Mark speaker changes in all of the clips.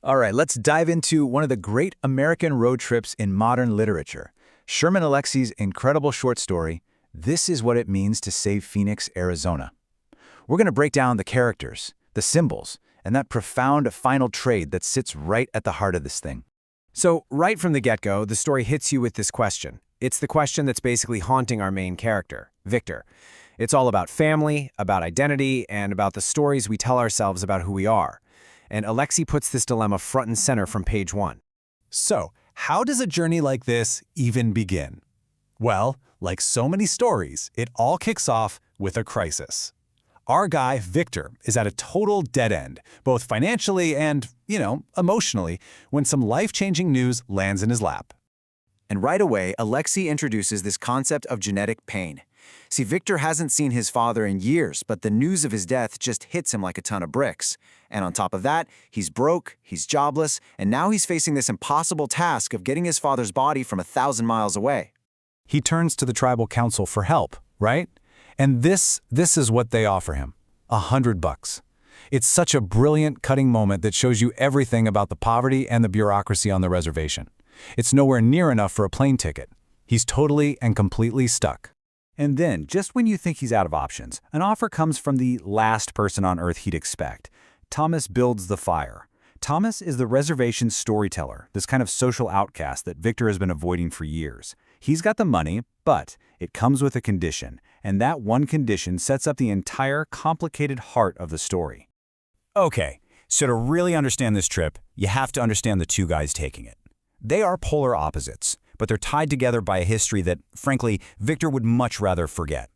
Speaker 1: All right, let's dive into one of the great American road trips in modern literature. Sherman Alexie's incredible short story, This Is What It Means to Save Phoenix, Arizona. We're going to break down the characters, the symbols, and that profound final trade that sits right at the heart of this thing.
Speaker 2: So, right from the get-go, the story hits you with this question. It's the question that's basically haunting our main character, Victor. It's all about family, about identity, and about the stories we tell ourselves about who we are. And Alexie puts this dilemma front and center from page 1.
Speaker 3: So, how does a journey like this even begin? Well, like so many stories, it all kicks off with a crisis. Our guy, Victor, is at a total dead end, both financially and, emotionally, when some life-changing news lands in his lap.
Speaker 1: And right away, Alexie introduces this concept of genetic pain. See, Victor hasn't seen his father in years, but the news of his death just hits him like a ton of bricks. And on top of that, he's broke, he's jobless, and now he's facing this impossible task of getting his father's body from 1,000 miles away.
Speaker 3: He turns to the tribal council for help, right? And this is what they offer him, $100. It's such a brilliant, cutting moment that shows you everything about the poverty and the bureaucracy on the reservation. It's nowhere near enough for a plane ticket. He's totally and completely stuck.
Speaker 1: And then, just when you think he's out of options, an offer comes from the last person on Earth he'd expect. Thomas builds the fire. Thomas is the reservation's storyteller, this kind of social outcast that Victor has been avoiding for years. He's got the money, but it comes with a condition, and that one condition sets up the entire complicated heart of the story. Okay, so to really understand this trip, you have to understand the two guys taking it. They are polar opposites, but they're tied together by a history that, frankly, Victor would much rather forget.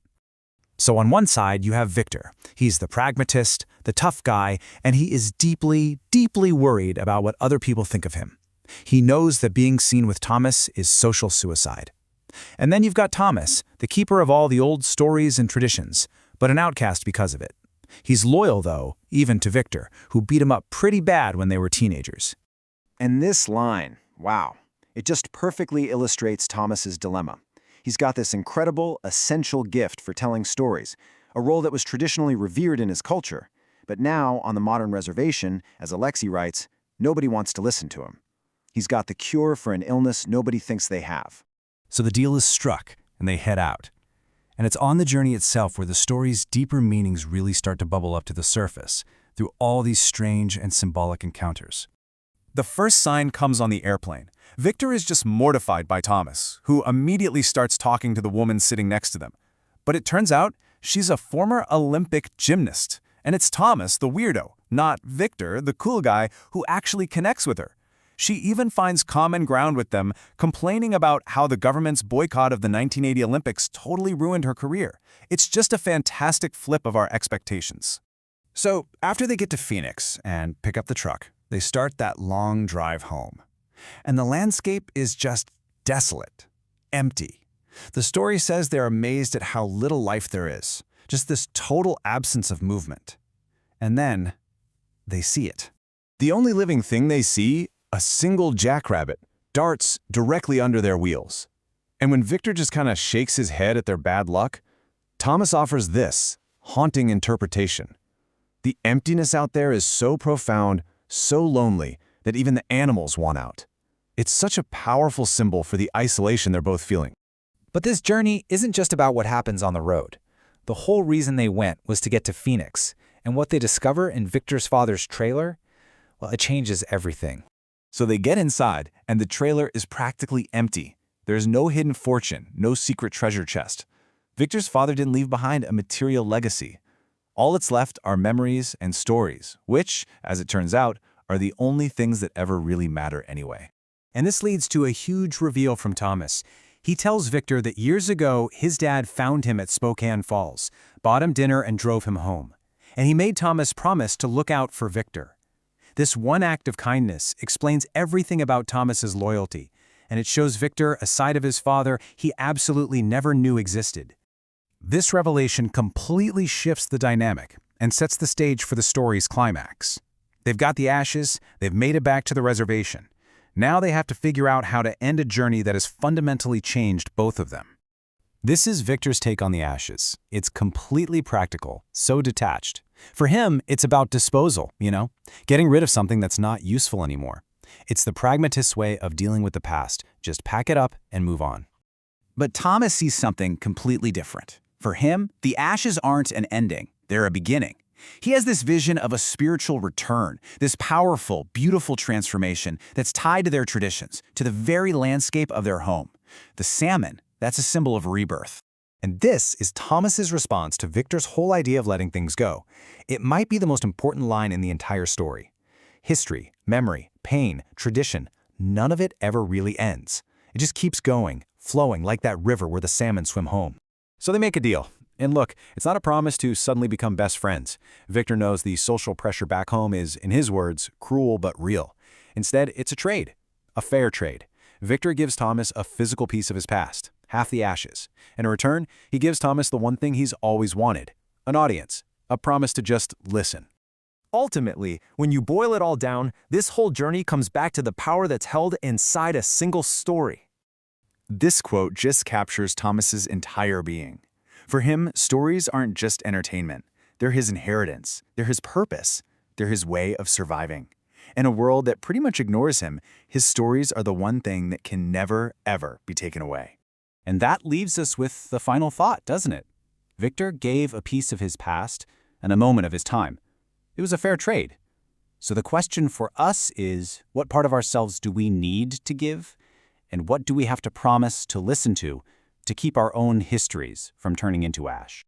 Speaker 1: So on one side, you have Victor. He's the pragmatist, the tough guy, and he is deeply, deeply worried about what other people think of him. He knows that being seen with Thomas is social suicide. And then you've got Thomas, the keeper of all the old stories and traditions, but an outcast because of it. He's loyal, though, even to Victor, who beat him up pretty bad when they were teenagers. And this line, wow. It just perfectly illustrates Thomas's dilemma. He's got this incredible, essential gift for telling stories, a role that was traditionally revered in his culture. But now, on the modern reservation, as Alexie writes, nobody wants to listen to him. He's got the cure for an illness nobody thinks they have.
Speaker 3: So the deal is struck, and they head out. And it's on the journey itself where the story's deeper meanings really start to bubble up to the surface, through all these strange and symbolic encounters. The first sign comes on the airplane. Victor is just mortified by Thomas, who immediately starts talking to the woman sitting next to them. But it turns out she's a former Olympic gymnast, and it's Thomas, the weirdo, not Victor, the cool guy, who actually connects with her. She even finds common ground with them, complaining about how the government's boycott of the 1980 Olympics totally ruined her career. It's just a fantastic flip of our expectations. So, after they get to Phoenix and pick up the truck, they start that long drive home. And the landscape is just desolate, empty. The story says they're amazed at how little life there is, just this total absence of movement. And then, they see it. The only living thing they see, a single jackrabbit, darts directly under their wheels. And when Victor just kind of shakes his head at their bad luck, Thomas offers this haunting interpretation. The emptiness out there is so profound, so lonely, that even the animals want out. It's such a powerful symbol for the isolation they're both feeling.
Speaker 4: But this journey isn't just about what happens on the road. The whole reason they went was to get to Phoenix, and what they discover in Victor's father's trailer, well, it changes everything.
Speaker 3: So they get inside, and the trailer is practically empty. There's no hidden fortune, no secret treasure chest. Victor's father didn't leave behind a material legacy. All that's left are memories and stories, which, as it turns out, are the only things that ever really matter anyway.
Speaker 2: And this leads to a huge reveal from Thomas. He tells Victor that years ago, his dad found him at Spokane Falls, bought him dinner and drove him home. And he made Thomas promise to look out for Victor. This one act of kindness explains everything about Thomas's loyalty, and it shows Victor a side of his father he absolutely never knew existed. This revelation completely shifts the dynamic and sets the stage for the story's climax. They've got the ashes, they've made it back to the reservation. Now they have to figure out how to end a journey that has fundamentally changed both of them.
Speaker 3: This is Victor's take on the ashes. It's completely practical, so detached. For him, it's about disposal, getting rid of something that's not useful anymore. It's the pragmatist's way of dealing with the past. Just pack it up and move on.
Speaker 1: But Thomas sees something completely different. For him, the ashes aren't an ending, they're a beginning. He has this vision of a spiritual return, this powerful, beautiful transformation that's tied to their traditions, to the very landscape of their home. The salmon, that's a symbol of rebirth.
Speaker 2: And this is Thomas's response to Victor's whole idea of letting things go. It might be the most important line in the entire story. History, memory, pain, tradition, none of it ever really ends. It just keeps going, flowing like that river where the salmon swim home.
Speaker 1: So they make a deal. And look, it's not a promise to suddenly become best friends. Victor knows the social pressure back home is, in his words, cruel but real. Instead, it's a trade, a fair trade. Victor gives Thomas a physical piece of his past, half the ashes. In return, he gives Thomas the one thing he's always wanted, an audience, a promise to just listen.
Speaker 2: Ultimately, when you boil it all down, this whole journey comes back to the power that's held inside a single story.
Speaker 5: This quote just captures Thomas's entire being. For him, stories aren't just entertainment. They're his inheritance. They're his purpose. They're his way of surviving. In a world that pretty much ignores him, his stories are the one thing that can never, ever be taken away.
Speaker 1: And that leaves us with the final thought, doesn't it? Victor gave a piece of his past and a moment of his time. It was a fair trade. So the question for us is, what part of ourselves do we need to give? And what do we have to promise to listen to keep our own histories from turning into ash?